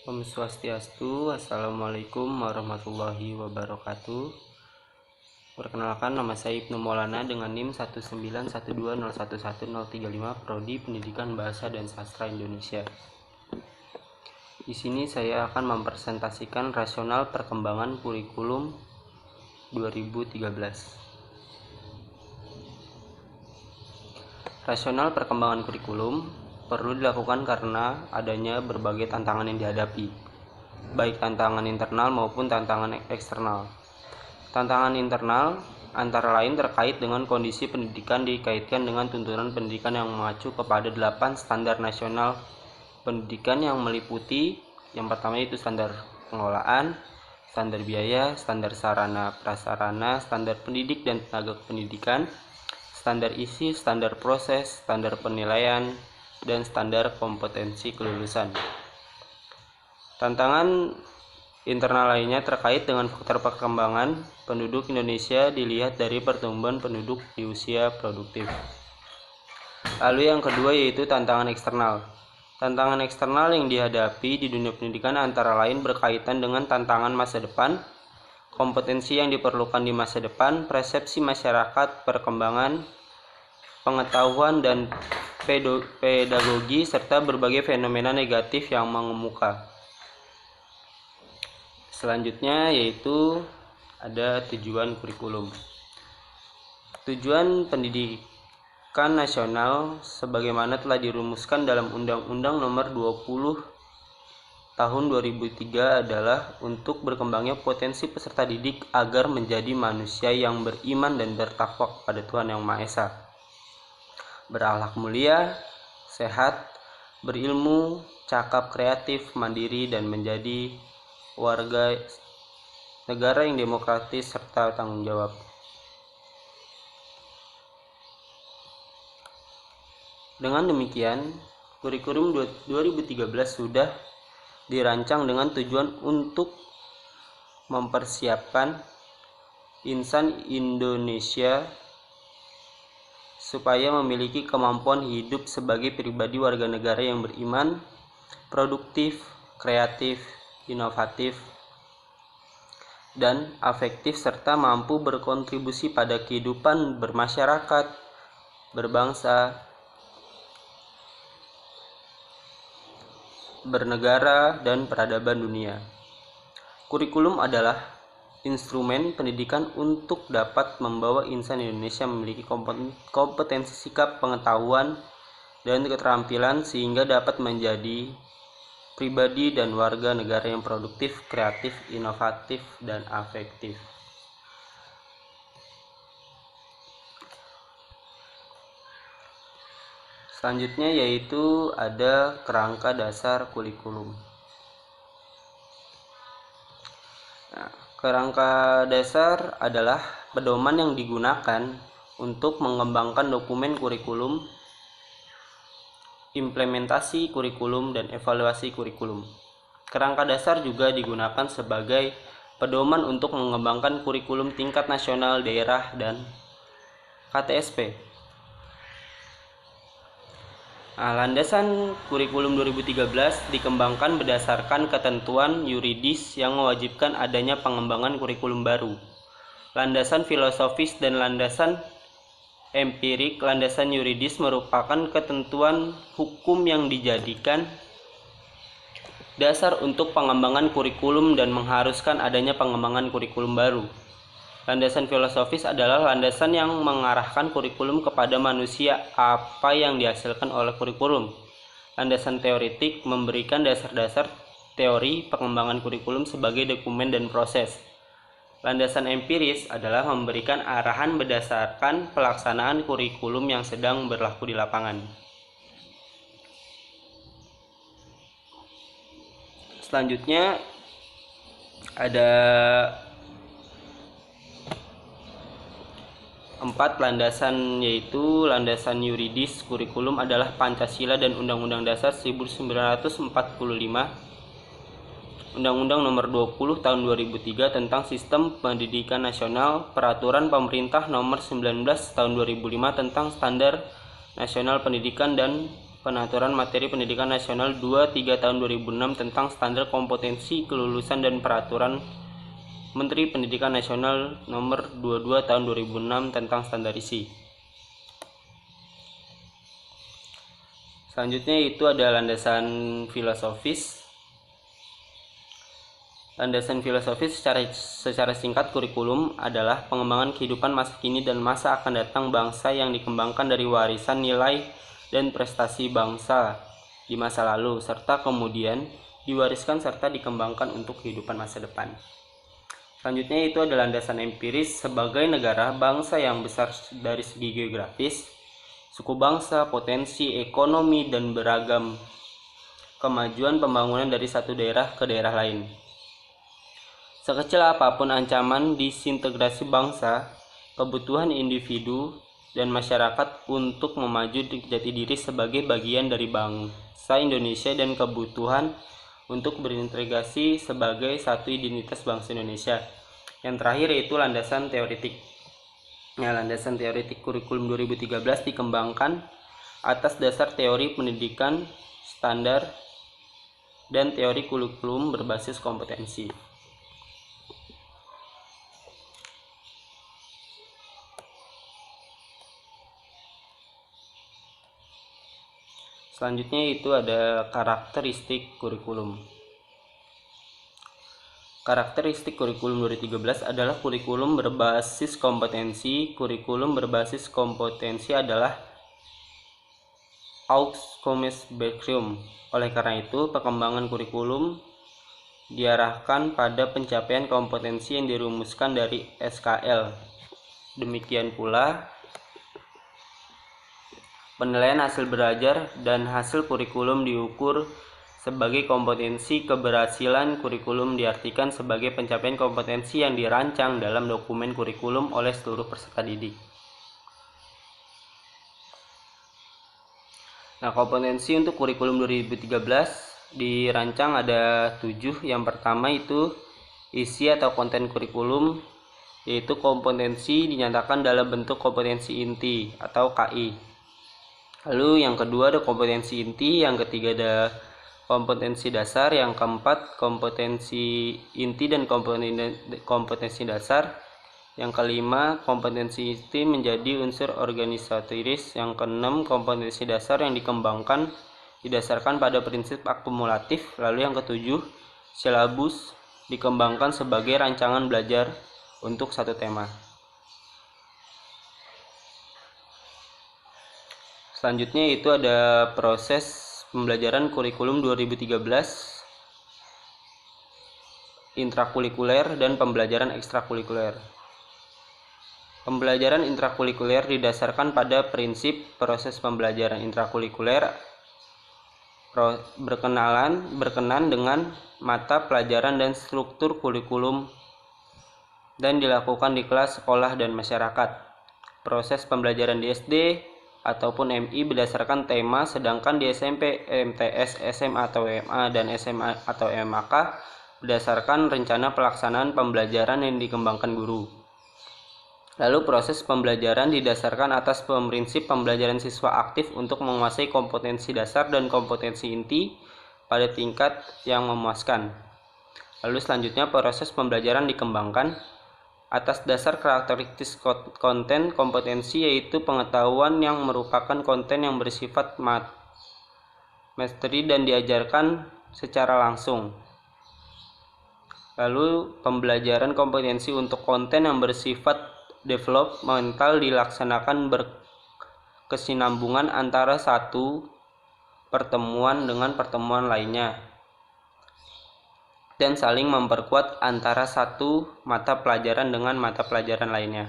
Om Swastiastu, Assalamualaikum warahmatullahi wabarakatuh. Perkenalkan, nama saya Ibnu Maulana dengan NIM 19120111035, Prodi Pendidikan Bahasa dan Sastra Indonesia. Di sini saya akan mempresentasikan rasional perkembangan kurikulum 2013. Rasional perkembangan kurikulum perlu dilakukan karena adanya berbagai tantangan yang dihadapi, baik tantangan internal maupun tantangan eksternal. Tantangan internal antara lain terkait dengan kondisi pendidikan dikaitkan dengan tuntunan pendidikan yang mengacu kepada 8 standar nasional pendidikan yang meliputi yang pertama itu standar pengelolaan, standar biaya, standar sarana prasarana, standar pendidik dan tenaga pendidikan, standar isi, standar proses, standar penilaian, dan standar kompetensi kelulusan. Tantangan internal lainnya terkait dengan faktor perkembangan penduduk Indonesia dilihat dari pertumbuhan penduduk di usia produktif. Lalu yang kedua yaitu tantangan eksternal. Tantangan eksternal yang dihadapi di dunia pendidikan antara lain berkaitan dengan tantangan masa depan, kompetensi yang diperlukan di masa depan, persepsi masyarakat, perkembangan pengetahuan dan pedagogi, serta berbagai fenomena negatif yang mengemuka. Selanjutnya yaitu ada tujuan kurikulum. Tujuan pendidikan nasional sebagaimana telah dirumuskan dalam Undang-Undang Nomor 20 Tahun 2003 adalah untuk berkembangnya potensi peserta didik agar menjadi manusia yang beriman dan bertakwa kepada Tuhan Yang Maha Esa, berakhlak mulia, sehat, berilmu, cakap, kreatif, mandiri, dan menjadi warga negara yang demokratis serta tanggung jawab. Dengan demikian, kurikulum 2013 sudah dirancang dengan tujuan untuk mempersiapkan insan Indonesia supaya memiliki kemampuan hidup sebagai pribadi warga negara yang beriman, produktif, kreatif, inovatif, dan afektif serta mampu berkontribusi pada kehidupan bermasyarakat, berbangsa, bernegara, dan peradaban dunia. Kurikulum adalah instrumen pendidikan untuk dapat membawa insan Indonesia memiliki kompetensi sikap, pengetahuan, dan keterampilan sehingga dapat menjadi pribadi dan warga negara yang produktif, kreatif, inovatif, dan afektif. Selanjutnya yaitu ada kerangka dasar kurikulum. Kerangka dasar adalah pedoman yang digunakan untuk mengembangkan dokumen kurikulum, implementasi kurikulum, dan evaluasi kurikulum. Kerangka dasar juga digunakan sebagai pedoman untuk mengembangkan kurikulum tingkat nasional, daerah, dan KTSP. Landasan kurikulum 2013 dikembangkan berdasarkan ketentuan yuridis yang mewajibkan adanya pengembangan kurikulum baru. Landasan filosofis dan landasan empirik. Landasan yuridis merupakan ketentuan hukum yang dijadikan dasar untuk pengembangan kurikulum dan mengharuskan adanya pengembangan kurikulum baru. Landasan filosofis adalah landasan yang mengarahkan kurikulum kepada manusia apa yang dihasilkan oleh kurikulum. Landasan teoretik memberikan dasar-dasar teori pengembangan kurikulum sebagai dokumen dan proses. Landasan empiris adalah memberikan arahan berdasarkan pelaksanaan kurikulum yang sedang berlaku di lapangan. Selanjutnya ada 4 landasan, yaitu landasan yuridis kurikulum adalah Pancasila dan Undang-Undang Dasar 1945, Undang-Undang Nomor 20 Tahun 2003 tentang Sistem Pendidikan Nasional, Peraturan Pemerintah Nomor 19 Tahun 2005 tentang Standar Nasional Pendidikan, dan Pengaturan Materi Pendidikan Nasional 23 tahun 2006 tentang standar kompetensi kelulusan dan peraturan Menteri Pendidikan Nasional nomor 22 tahun 2006 tentang standarisasi. Selanjutnya itu ada landasan filosofis. Landasan filosofis secara singkat kurikulum adalah pengembangan kehidupan masa kini dan masa akan datang bangsa yang dikembangkan dari warisan nilai dan prestasi bangsa di masa lalu, serta kemudian diwariskan serta dikembangkan untuk kehidupan masa depan. Selanjutnya itu adalah landasan empiris sebagai negara bangsa yang besar dari segi geografis, suku bangsa, potensi, ekonomi, dan beragam kemajuan pembangunan dari satu daerah ke daerah lain. Sekecil apapun ancaman disintegrasi bangsa, kebutuhan individu dan masyarakat untuk memaju jati diri sebagai bagian dari bangsa Indonesia dan kebutuhan untuk berintegrasi sebagai satu identitas bangsa Indonesia. Yang terakhir yaitu landasan teoretik. Landasan teoretik kurikulum 2013 dikembangkan atas dasar teori pendidikan standar dan teori kurikulum berbasis kompetensi. Selanjutnya itu ada karakteristik kurikulum. Karakteristik kurikulum 2013 adalah kurikulum berbasis kompetensi. Kurikulum berbasis kompetensi adalah Outcomes Curriculum. Oleh karena itu, perkembangan kurikulum diarahkan pada pencapaian kompetensi yang dirumuskan dari SKL. Demikian pula penilaian hasil belajar dan hasil kurikulum diukur sebagai kompetensi. Keberhasilan kurikulum diartikan sebagai pencapaian kompetensi yang dirancang dalam dokumen kurikulum oleh seluruh peserta didik. Nah, kompetensi untuk kurikulum 2013 dirancang ada 7. Yang pertama itu isi atau konten kurikulum, yaitu kompetensi dinyatakan dalam bentuk kompetensi inti atau KI. Lalu yang kedua ada kompetensi inti, yang ketiga ada kompetensi dasar, yang keempat kompetensi inti dan kompetensi dasar, yang kelima kompetensi inti menjadi unsur organisatoris, yang keenam kompetensi dasar yang dikembangkan didasarkan pada prinsip akumulatif, lalu yang ketujuh silabus dikembangkan sebagai rancangan belajar untuk satu tema. Selanjutnya itu ada proses pembelajaran kurikulum 2013, intrakurikuler dan pembelajaran ekstrakurikuler. Pembelajaran intrakurikuler didasarkan pada prinsip proses pembelajaran intrakurikuler berkenan dengan mata pelajaran dan struktur kurikulum dan dilakukan di kelas, sekolah, dan masyarakat. Proses pembelajaran di SD ataupun MI berdasarkan tema, sedangkan di SMP, MTS, SMA atau MA, dan SMA atau MAK berdasarkan rencana pelaksanaan pembelajaran yang dikembangkan guru. Lalu proses pembelajaran didasarkan atas prinsip pembelajaran siswa aktif untuk menguasai kompetensi dasar dan kompetensi inti pada tingkat yang memuaskan. Lalu selanjutnya proses pembelajaran dikembangkan atas dasar karakteristik konten kompetensi, yaitu pengetahuan yang merupakan konten yang bersifat materi dan diajarkan secara langsung. Lalu pembelajaran kompetensi untuk konten yang bersifat developmental dilaksanakan berkesinambungan antara satu pertemuan dengan pertemuan lainnya dan saling memperkuat antara satu mata pelajaran dengan mata pelajaran lainnya.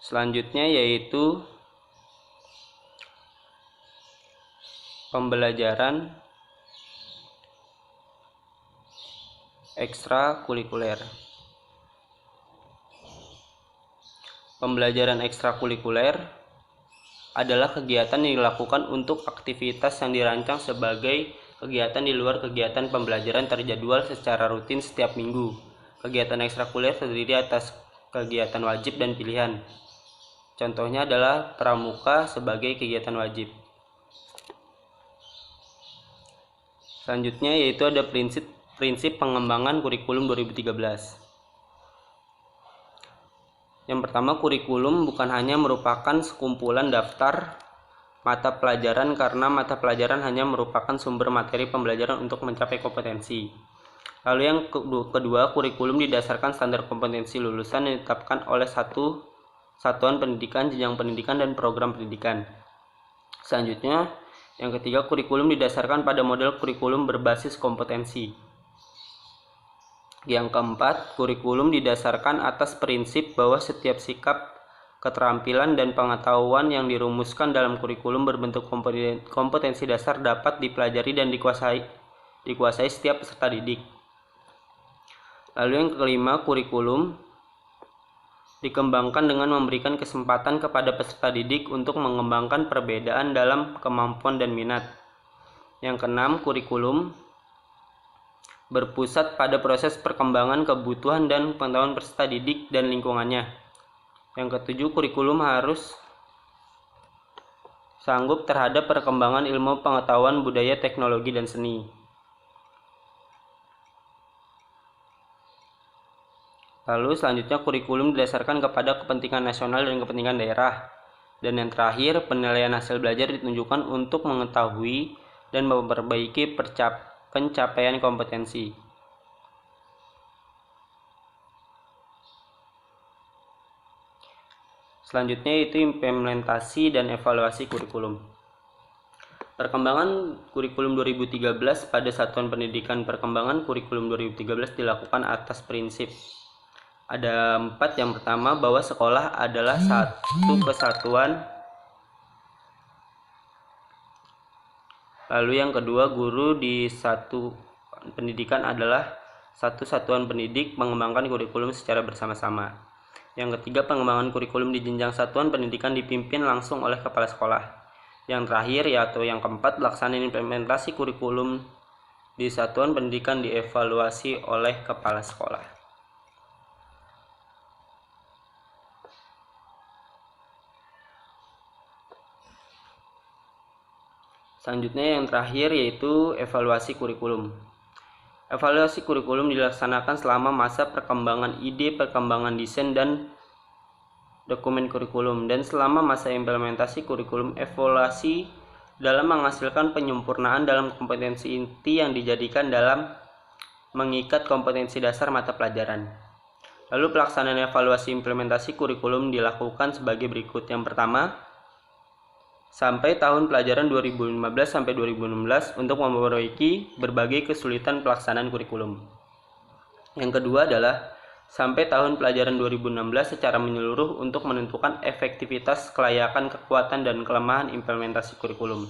Selanjutnya yaitu pembelajaran ekstrakurikuler. Pembelajaran ekstrakurikuler adalah kegiatan yang dilakukan untuk aktivitas yang dirancang sebagai kegiatan di luar kegiatan pembelajaran terjadwal secara rutin setiap minggu. Kegiatan ekstrakurikuler terdiri atas kegiatan wajib dan pilihan. Contohnya adalah pramuka sebagai kegiatan wajib. Selanjutnya yaitu ada prinsip pengembangan kurikulum 2013. Yang pertama, kurikulum bukan hanya merupakan sekumpulan daftar mata pelajaran karena mata pelajaran hanya merupakan sumber materi pembelajaran untuk mencapai kompetensi. Lalu yang kedua, kurikulum didasarkan standar kompetensi lulusan yang ditetapkan oleh satu satuan pendidikan, jenjang pendidikan, dan program pendidikan. Selanjutnya, yang ketiga, kurikulum didasarkan pada model kurikulum berbasis kompetensi. Yang keempat, kurikulum didasarkan atas prinsip bahwa setiap sikap, keterampilan, dan pengetahuan yang dirumuskan dalam kurikulum berbentuk kompetensi dasar dapat dipelajari dan dikuasai setiap peserta didik. Lalu yang kelima, kurikulum dikembangkan dengan memberikan kesempatan kepada peserta didik untuk mengembangkan perbedaan dalam kemampuan dan minat. Yang keenam, kurikulum berpusat pada proses perkembangan kebutuhan dan pengetahuan peserta didik dan lingkungannya. Yang ketujuh, kurikulum harus sanggup terhadap perkembangan ilmu pengetahuan, budaya, teknologi, dan seni. Lalu selanjutnya, kurikulum didasarkan kepada kepentingan nasional dan kepentingan daerah. Dan yang terakhir, penilaian hasil belajar ditunjukkan untuk mengetahui dan memperbaiki pencapaian kompetensi. Selanjutnya itu implementasi dan evaluasi kurikulum. Perkembangan kurikulum 2013 pada Satuan Pendidikan Perkembangan Kurikulum 2013 dilakukan atas prinsip. Ada 4. Yang pertama, bahwa sekolah adalah satu kesatuan. Lalu yang kedua, guru di satu pendidikan adalah satu satuan pendidik mengembangkan kurikulum secara bersama-sama. Yang ketiga, pengembangan kurikulum di jenjang satuan pendidikan dipimpin langsung oleh kepala sekolah. Yang terakhir, yaitu yang keempat, pelaksanaan implementasi kurikulum di satuan pendidikan dievaluasi oleh kepala sekolah. Selanjutnya yang terakhir yaitu evaluasi kurikulum. Evaluasi kurikulum dilaksanakan selama masa perkembangan ide, perkembangan desain, dan dokumen kurikulum, dan selama masa implementasi kurikulum. Evaluasi dalam menghasilkan penyempurnaan dalam kompetensi inti yang dijadikan dalam mengikat kompetensi dasar mata pelajaran. Lalu pelaksanaan evaluasi implementasi kurikulum dilakukan sebagai berikut. Yang pertama, sampai tahun pelajaran 2015-2016 untuk memperbaiki berbagai kesulitan pelaksanaan kurikulum. Yang kedua adalah sampai tahun pelajaran 2016 secara menyeluruh untuk menentukan efektivitas, kelayakan, kekuatan, dan kelemahan implementasi kurikulum.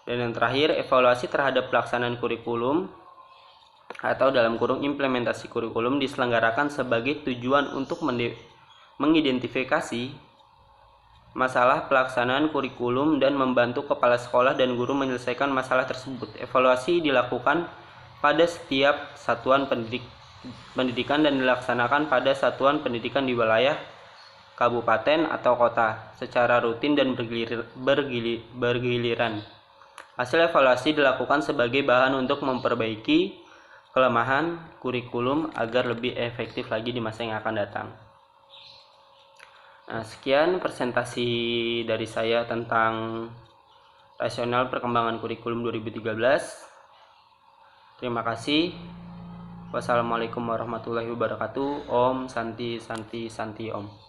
Dan yang terakhir, evaluasi terhadap pelaksanaan kurikulum atau dalam kurung implementasi kurikulum diselenggarakan sebagai tujuan untuk mengidentifikasi masalah pelaksanaan kurikulum dan membantu kepala sekolah dan guru menyelesaikan masalah tersebut. Evaluasi dilakukan pada setiap satuan pendidikan dan dilaksanakan pada satuan pendidikan di wilayah kabupaten atau kota secara rutin dan bergiliran. Hasil evaluasi dilakukan sebagai bahan untuk memperbaiki kelemahan kurikulum agar lebih efektif lagi di masa yang akan datang. Nah, sekian presentasi dari saya tentang rasional perkembangan kurikulum 2013. Terima kasih. Wassalamualaikum warahmatullahi wabarakatuh. Om Santi Santi Santi Om.